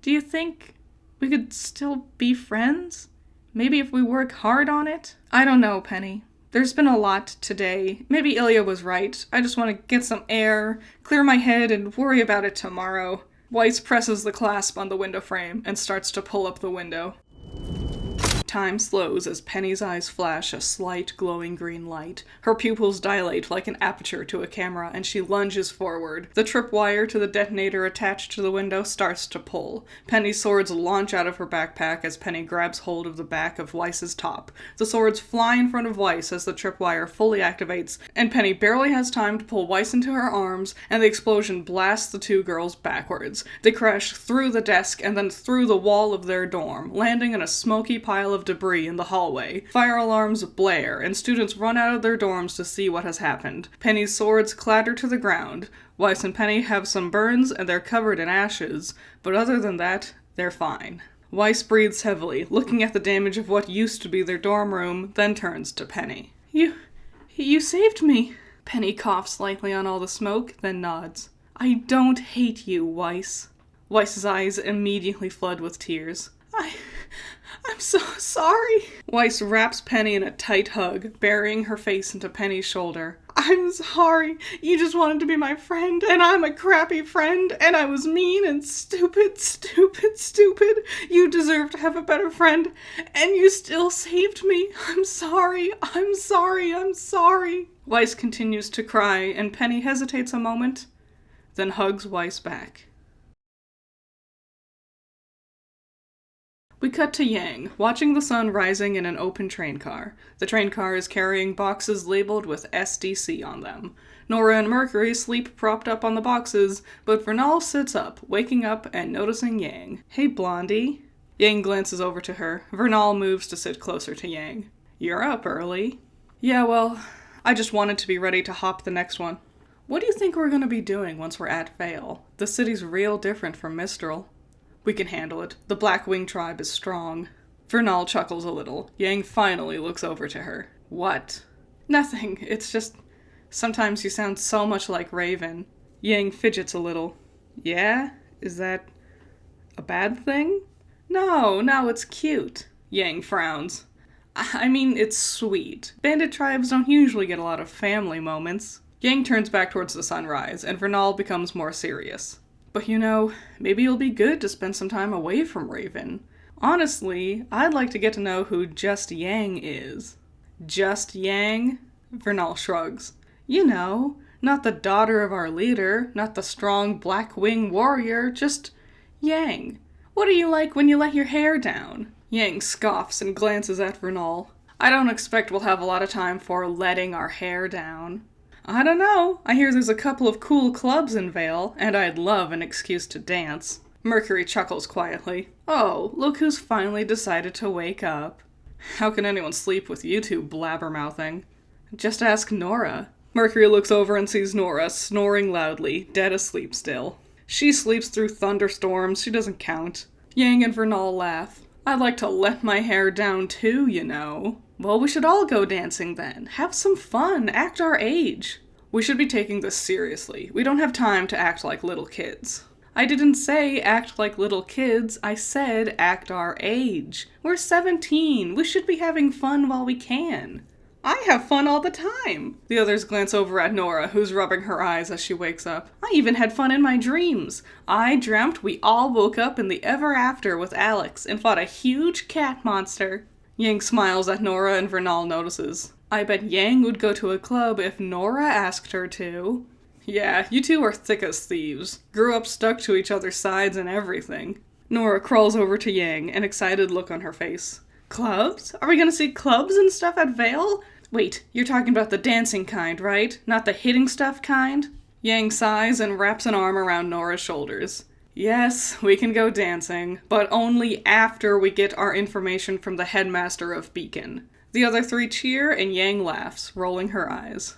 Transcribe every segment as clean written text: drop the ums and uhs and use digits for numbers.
Do you think we could still be friends? Maybe if we work hard on it? I don't know, Penny. There's been a lot today. Maybe Ilya was right. I just want to get some air, clear my head, and worry about it tomorrow. Weiss presses the clasp on the window frame and starts to pull up the window. Time slows as Penny's eyes flash a slight glowing green light. Her pupils dilate like an aperture to a camera, and she lunges forward. The tripwire to the detonator attached to the window starts to pull. Penny's swords launch out of her backpack as Penny grabs hold of the back of Weiss's top. The swords fly in front of Weiss as the tripwire fully activates, and Penny barely has time to pull Weiss into her arms, and the explosion blasts the two girls backwards. They crash through the desk and then through the wall of their dorm, landing in a smoky pile of debris in the hallway. Fire alarms blare, and students run out of their dorms to see what has happened. Penny's swords clatter to the ground. Weiss and Penny have some burns, and they're covered in ashes, but other than that, they're fine. Weiss breathes heavily, looking at the damage of what used to be their dorm room, then turns to Penny. You saved me. Penny coughs lightly on all the smoke, then nods. I don't hate you, Weiss. Weiss's eyes immediately flood with tears. I'm so sorry. Weiss wraps Penny in a tight hug, burying her face into Penny's shoulder. I'm sorry. You just wanted to be my friend, and I'm a crappy friend, and I was mean and stupid. You deserve to have a better friend, and you still saved me. I'm sorry. Weiss continues to cry, and Penny hesitates a moment, then hugs Weiss back. We cut to Yang, watching the sun rising in an open train car. The train car is carrying boxes labeled with SDC on them. Nora and Mercury sleep propped up on the boxes, but Vernal sits up, waking up and noticing Yang. Hey, Blondie. Yang glances over to her. Vernal moves to sit closer to Yang. You're up early. Yeah, well, I just wanted to be ready to hop the next one. What do you think we're going to be doing once we're at Vale? The city's real different from Mistral. We can handle it. The Black Wing tribe is strong. Vernal chuckles a little. Yang finally looks over to her. What? Nothing. It's just, sometimes you sound so much like Raven. Yang fidgets a little. Yeah? Is that a bad thing? No, it's cute. Yang frowns. I mean, it's sweet. Bandit tribes don't usually get a lot of family moments. Yang turns back towards the sunrise, and Vernal becomes more serious. But maybe it'll be good to spend some time away from Raven. Honestly, I'd like to get to know who Just Yang is. Just Yang? Vernal shrugs. Not the daughter of our leader, not the strong Black Wing warrior, just Yang. What are you like when you let your hair down? Yang scoffs and glances at Vernal. I don't expect we'll have a lot of time for letting our hair down. I don't know. I hear there's a couple of cool clubs in Vale, and I'd love an excuse to dance. Mercury chuckles quietly. Oh, look who's finally decided to wake up. How can anyone sleep with you two blabbermouthing? Just ask Nora. Mercury looks over and sees Nora snoring loudly, dead asleep still. She sleeps through thunderstorms, she doesn't count. Yang and Vernal laugh. I'd like to let my hair down too, Well, we should all go dancing then. Have some fun. Act our age. We should be taking this seriously. We don't have time to act like little kids. I didn't say act like little kids. I said act our age. We're 17. We should be having fun while we can. I have fun all the time. The others glance over at Nora, who's rubbing her eyes as she wakes up. I even had fun in my dreams. I dreamt we all woke up in the ever after with Alex and fought a huge cat monster. Yang smiles at Nora and Vernal notices. I bet Yang would go to a club if Nora asked her to. Yeah, you two are thick as thieves. Grew up stuck to each other's sides and everything. Nora crawls over to Yang, an excited look on her face. Clubs? Are we gonna see clubs and stuff at Vale? Wait, you're talking about the dancing kind, right? Not the hitting stuff kind? Yang sighs and wraps an arm around Nora's shoulders. Yes, we can go dancing, but only after we get our information from the headmaster of Beacon. The other three cheer and Yang laughs, rolling her eyes.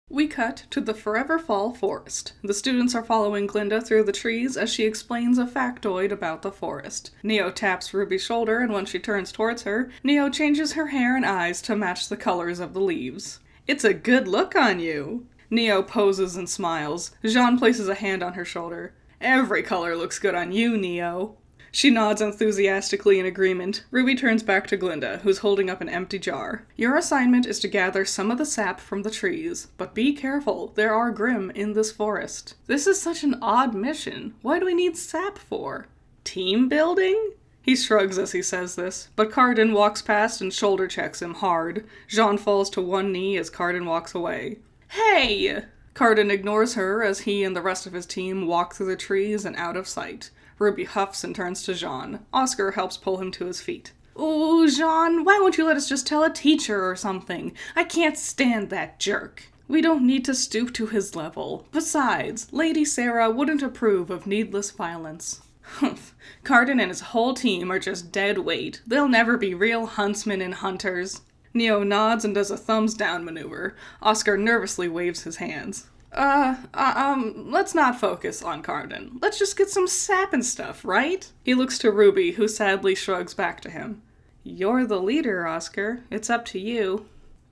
We cut to the Forever Fall forest. The students are following Glinda through the trees as she explains a factoid about the forest. Neo taps Ruby's shoulder, and when she turns towards her, Neo changes her hair and eyes to match the colors of the leaves. It's a good look on you. Neo poses and smiles. Jean places a hand on her shoulder. Every color looks good on you, Neo. She nods enthusiastically in agreement. Ruby turns back to Glinda, who's holding up an empty jar. Your assignment is to gather some of the sap from the trees, but be careful, there are Grimm in this forest. This is such an odd mission. Why do we need sap for? Team building? He shrugs as he says this, but Carden walks past and shoulder checks him hard. Jean falls to one knee as Carden walks away. Hey! Carden ignores her as he and the rest of his team walk through the trees and out of sight. Ruby huffs and turns to Jean. Oscar helps pull him to his feet. Ooh, Jean, why won't you let us just tell a teacher or something? I can't stand that jerk. We don't need to stoop to his level. Besides, Lady Sarah wouldn't approve of needless violence. Humph. Carden and his whole team are just dead weight. They'll never be real huntsmen and hunters. Neo nods and does a thumbs down maneuver. Oscar nervously waves his hands. Let's not focus on Carden. Let's just get some sap and stuff, right? He looks to Ruby, who sadly shrugs back to him. You're the leader, Oscar. It's up to you.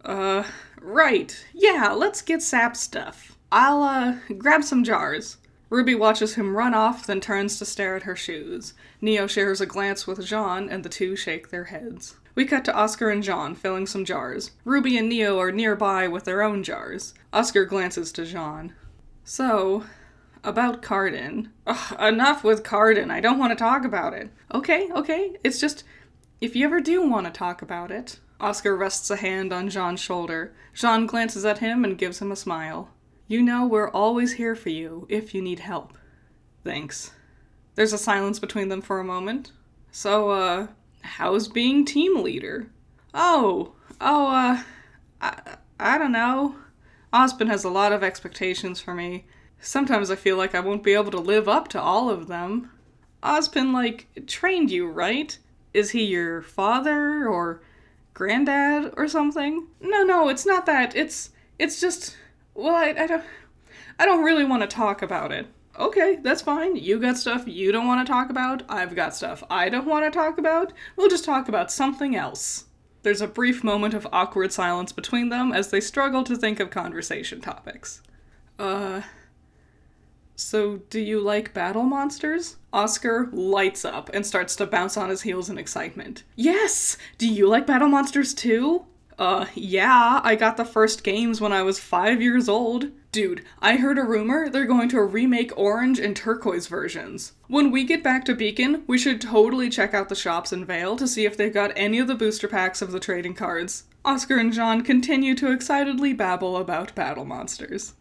Right. Yeah, let's get sap stuff. I'll, grab some jars. Ruby watches him run off, then turns to stare at her shoes. Neo shares a glance with Jean, and the two shake their heads. We cut to Oscar and Jean filling some jars. Ruby and Neo are nearby with their own jars. Oscar glances to Jean. So, about Carden. Ugh, enough with Carden. I don't want to talk about it. Okay. It's just, if you ever do want to talk about it. Oscar rests a hand on Jean's shoulder. Jean glances at him and gives him a smile. You know we're always here for you if you need help. Thanks. There's a silence between them for a moment. So, how's being team leader? I don't know. Ozpin has a lot of expectations for me. Sometimes I feel like I won't be able to live up to all of them. Ozpin, trained you, right? Is he your father, or granddad, or something? No, it's not that. It's just, well, I don't really want to talk about it. Okay, that's fine. You got stuff you don't want to talk about. I've got stuff I don't want to talk about. We'll just talk about something else. There's a brief moment of awkward silence between them as they struggle to think of conversation topics. So do you like battle monsters? Oscar lights up and starts to bounce on his heels in excitement. Yes! Do you like battle monsters too? Yeah, I got the first games when I was 5 years old. Dude, I heard a rumor they're going to remake orange and turquoise versions. When we get back to Beacon, we should totally check out the shops in Vale to see if they've got any of the booster packs of the trading cards. Oscar and Jean continue to excitedly babble about battle monsters.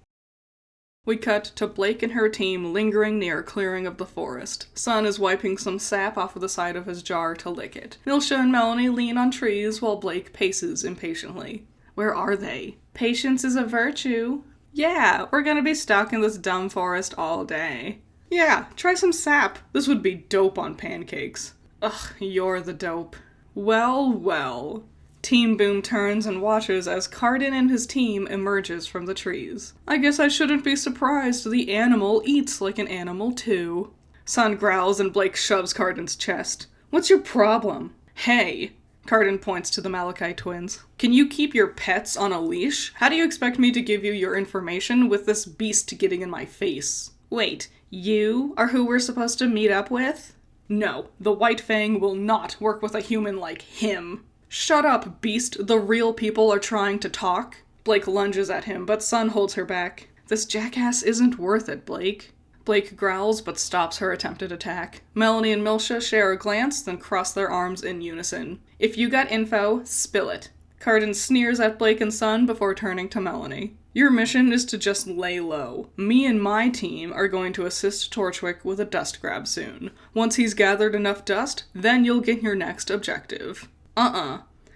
We cut to Blake and her team lingering near a clearing of the forest. Sun is wiping some sap off of the side of his jar to lick it. Milsha and Melanie lean on trees while Blake paces impatiently. Where are they? Patience is a virtue. Yeah, we're gonna be stuck in this dumb forest all day. Yeah, try some sap. This would be dope on pancakes. Ugh, you're the dope. Well. Team Boom turns and watches as Carden and his team emerges from the trees. I guess I shouldn't be surprised the animal eats like an animal too. Sun growls and Blake shoves Carden's chest. What's your problem? Hey! Carden points to the Malachite twins. Can you keep your pets on a leash? How do you expect me to give you your information with this beast getting in my face? Wait, you are who we're supposed to meet up with? No, the White Fang will not work with a human like him. Shut up, beast. The real people are trying to talk. Blake lunges at him, but Sun holds her back. This jackass isn't worth it, Blake. Blake growls, but stops her attempted attack. Melanie and Milsha share a glance, then cross their arms in unison. If you got info, spill it. Carden sneers at Blake and Sun before turning to Melanie. Your mission is to just lay low. Me and my team are going to assist Torchwick with a dust grab soon. Once he's gathered enough dust, then you'll get your next objective.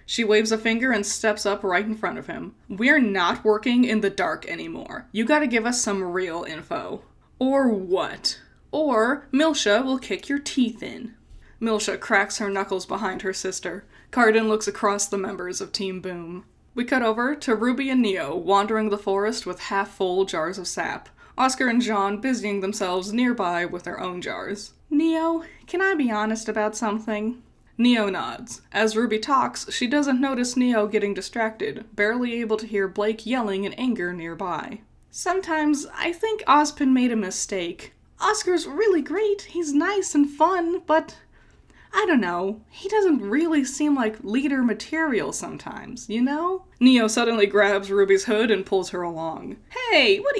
She waves a finger and steps up right in front of him. We're not working in the dark anymore. You gotta give us some real info. Or what? Or Milsha will kick your teeth in. Milsha cracks her knuckles behind her sister. Carden looks across the members of Team Boom. We cut over to Ruby and Neo wandering the forest with half-full jars of sap. Oscar and Jean busying themselves nearby with their own jars. Neo, can I be honest about something? Neo nods. As Ruby talks, she doesn't notice Neo getting distracted, barely able to hear Blake yelling in anger nearby. Sometimes I think Ozpin made a mistake. Oscar's really great, he's nice and fun, but I don't know, he doesn't really seem like leader material sometimes, you know? Neo suddenly grabs Ruby's hood and pulls her along. Hey, what?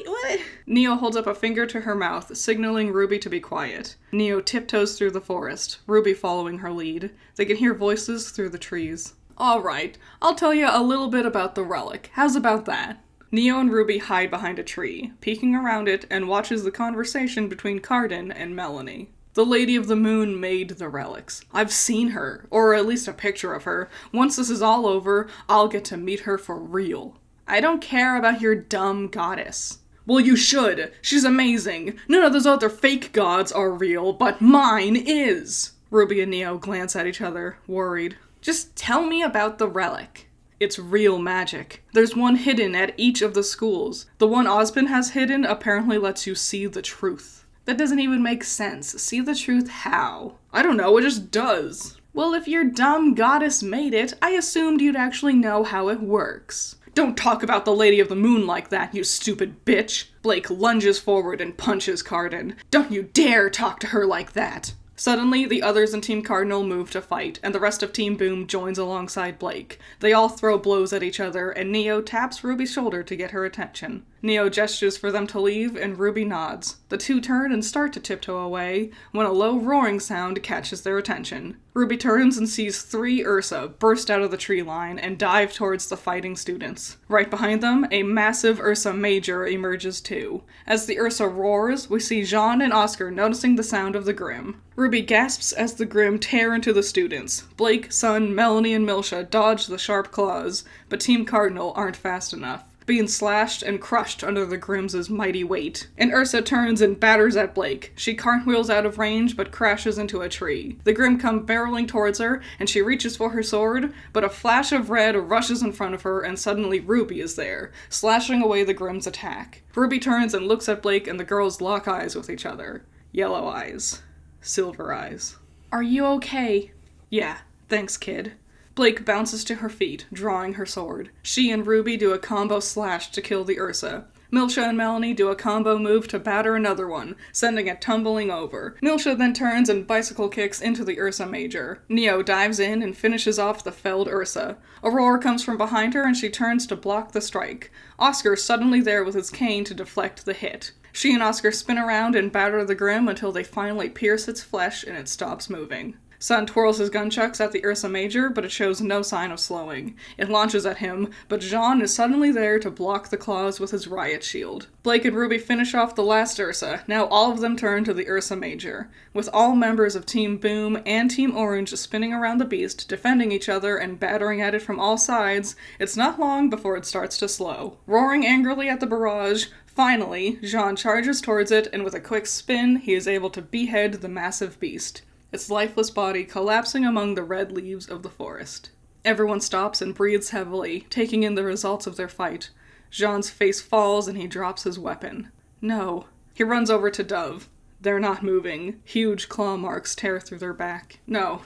Neo holds up a finger to her mouth, signaling Ruby to be quiet. Neo tiptoes through the forest, Ruby following her lead. They can hear voices through the trees. Alright, I'll tell you a little bit about the relic. How's about that? Neo and Ruby hide behind a tree, peeking around it, and watches the conversation between Cardin and Melanie. The Lady of the Moon made the relics. I've seen her, or at least a picture of her. Once this is all over, I'll get to meet her for real. I don't care about your dumb goddess. Well, you should. She's amazing. None of those other fake gods are real, but mine is. Ruby and Neo glance at each other, worried. Just tell me about the relic. It's real magic. There's one hidden at each of the schools. The one Ozpin has hidden apparently lets you see the truth. That doesn't even make sense. See the truth how? I don't know, it just does. Well, if your dumb goddess made it, I assumed you'd actually know how it works. Don't talk about the Lady of the Moon like that, you stupid bitch. Blake lunges forward and punches Cardin. Don't you dare talk to her like that. Suddenly, the others in Team Cardinal move to fight, and the rest of Team Boom joins alongside Blake. They all throw blows at each other, and Neo taps Ruby's shoulder to get her attention. Neo gestures for them to leave, and Ruby nods. The two turn and start to tiptoe away, when a low roaring sound catches their attention. Ruby turns and sees 3 Ursa burst out of the tree line and dive towards the fighting students. Right behind them, a massive Ursa Major emerges too. As the Ursa roars, we see Jean and Oscar noticing the sound of the Grimm. Ruby gasps as the Grimm tear into the students. Blake, Sun, Melanie, and Milsha dodge the sharp claws, but Team Cardinal aren't fast enough, being slashed and crushed under the Grimms' mighty weight. And Ursa turns and batters at Blake. She cartwheels out of range, but crashes into a tree. The Grimm come barreling towards her, and she reaches for her sword, but a flash of red rushes in front of her, and suddenly Ruby is there, slashing away the Grimm's attack. Ruby turns and looks at Blake, and the girls lock eyes with each other. Yellow eyes. Silver eyes. Are you okay? Yeah, thanks, kid. Blake bounces to her feet, drawing her sword. She and Ruby do a combo slash to kill the Ursa. Milsha and Melanie do a combo move to batter another one, sending it tumbling over. Milsha then turns and bicycle kicks into the Ursa Major. Neo dives in and finishes off the felled Ursa. A roar comes from behind her and she turns to block the strike. Oscar's suddenly there with his cane to deflect the hit. She and Oscar spin around and batter the Grimm until they finally pierce its flesh and it stops moving. Sun twirls his gunchucks at the Ursa Major, but it shows no sign of slowing. It launches at him, but Jean is suddenly there to block the claws with his riot shield. Blake and Ruby finish off the last Ursa. Now all of them turn to the Ursa Major. With all members of Team Boom and Team Orange spinning around the beast, defending each other and battering at it from all sides, it's not long before it starts to slow. Roaring angrily at the barrage, finally, Jean charges towards it, and with a quick spin, he is able to behead the massive beast, its lifeless body collapsing among the red leaves of the forest. Everyone stops and breathes heavily, taking in the results of their fight. Jean's face falls and he drops his weapon. No. He runs over to Dove. They're not moving. Huge claw marks tear through their back. No.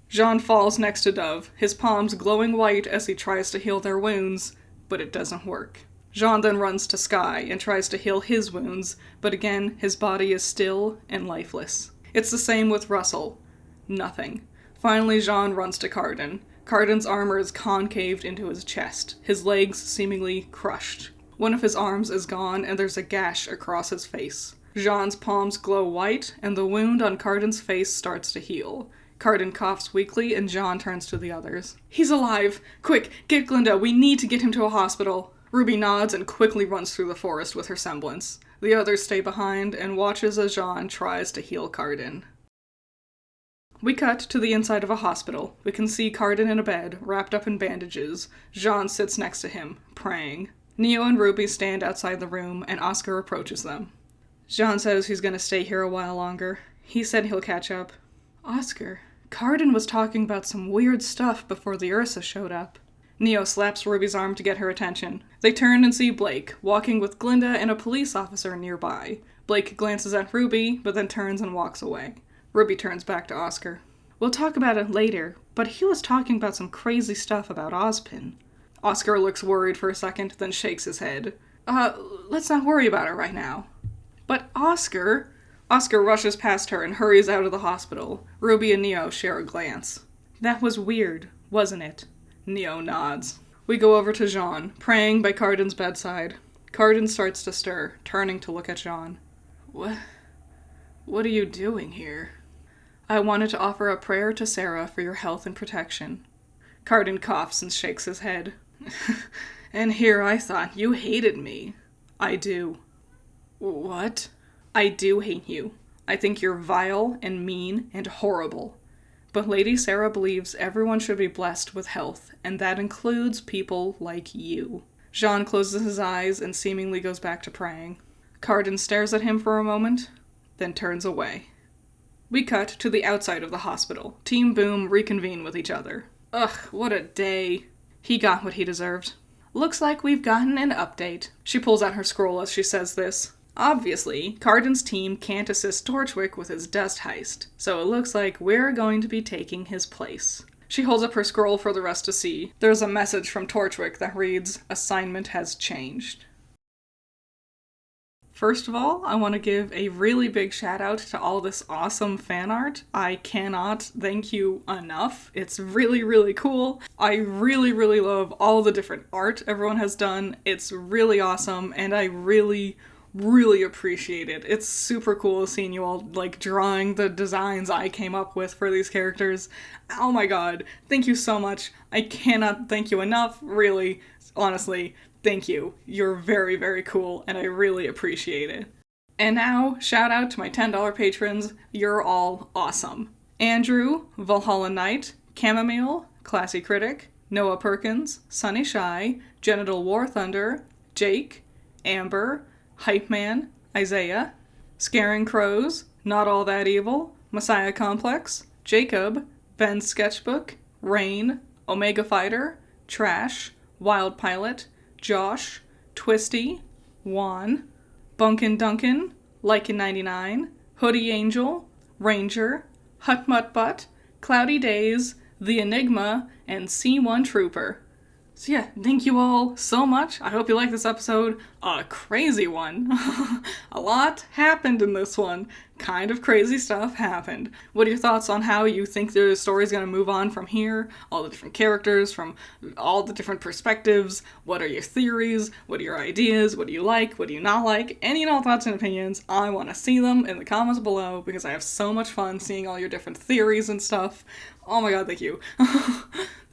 Jean falls next to Dove, his palms glowing white as he tries to heal their wounds, but it doesn't work. Jean then runs to Sky and tries to heal his wounds, but again, his body is still and lifeless. It's the same with Russell. Nothing. Finally, Jean runs to Cardin. Cardin's armor is concaved into his chest, his legs seemingly crushed. One of his arms is gone, and there's a gash across his face. Jean's palms glow white, and the wound on Cardin's face starts to heal. Cardin coughs weakly, and Jean turns to the others. He's alive! Quick, get Glinda, we need to get him to a hospital. Ruby nods and quickly runs through the forest with her semblance. The others stay behind and watches as Jean tries to heal Cardin. We cut to the inside of a hospital. We can see Cardin in a bed, wrapped up in bandages. Jean sits next to him, praying. Neo and Ruby stand outside the room, and Oscar approaches them. Jean says he's gonna stay here a while longer. He said he'll catch up. Oscar, Cardin was talking about some weird stuff before the Ursa showed up. Neo slaps Ruby's arm to get her attention. They turn and see Blake, walking with Glinda and a police officer nearby. Blake glances at Ruby, but then turns and walks away. Ruby turns back to Oscar. We'll talk about it later, but he was talking about some crazy stuff about Ozpin. Oscar looks worried for a second, then shakes his head. Let's not worry about it right now. But Oscar... Oscar rushes past her and hurries out of the hospital. Ruby and Neo share a glance. That was weird, wasn't it? Neo nods. We go over to Jean, praying by Cardin's bedside. Cardin starts to stir, turning to look at Jean. What are you doing here? I wanted to offer a prayer to Sarah for your health and protection. Cardin coughs and shakes his head. And here I thought you hated me. I do. What? I do hate you. I think you're vile and mean and horrible. But Lady Sarah believes everyone should be blessed with health, and that includes people like you. Jean closes his eyes and seemingly goes back to praying. Cardin stares at him for a moment, then turns away. We cut to the outside of the hospital. Team Boom reconvene with each other. Ugh, what a day. He got what he deserved. Looks like we've gotten an update. She pulls out her scroll as she says this. Obviously, Cardin's team can't assist Torchwick with his dust heist, so it looks like we're going to be taking his place. She holds up her scroll for the rest to see. There's a message from Torchwick that reads, "Assignment has changed." First of all, I want to give a really big shout out to all this awesome fan art. I cannot thank you enough. It's really, really cool. I really, really love all the different art everyone has done. It's really awesome, and I really appreciate it. It's super cool seeing you all, like, drawing the designs I came up with for these characters. Oh my god, thank you so much. I cannot thank you enough, really. Honestly, thank you. You're very, very cool, and I really appreciate it. And now, shout out to my $10 patrons. You're all awesome. Andrew, Valhalla Knight, Chamomile, Classy Critic, Noah Perkins, Sunny Shy, Genital War Thunder, Jake, Amber, Hype Man, Isaiah, Scaring Crows, Not All That Evil, Messiah Complex, Jacob, Ben's Sketchbook, Rain, Omega Fighter, Trash, Wild Pilot, Josh, Twisty, Juan, Bunkin Duncan, Lycan99, Hoodie Angel, Ranger, Hutmut Butt, Cloudy Days, The Enigma, and C1 Trooper. So yeah, thank you all so much. I hope you like this episode. A crazy one. A lot happened in this one. Kind of crazy stuff happened. What are your thoughts on how you think the story's gonna move on from here? All the different characters from all the different perspectives. What are your theories? What are your ideas? What do you like? What do you not like? Any and all thoughts and opinions, I want to see them in the comments below because I have so much fun seeing all your different theories and stuff. Oh my god, thank you.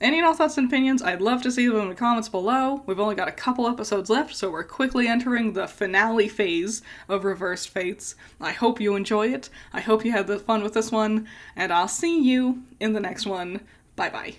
Any and all thoughts and opinions, I'd love to see them in the comments below. We've only got a couple episodes left, so we're quickly entering the finale phase of Reversed Fates. I hope you enjoy it. I hope you had fun with this one, and I'll see you in the next one. Bye-bye.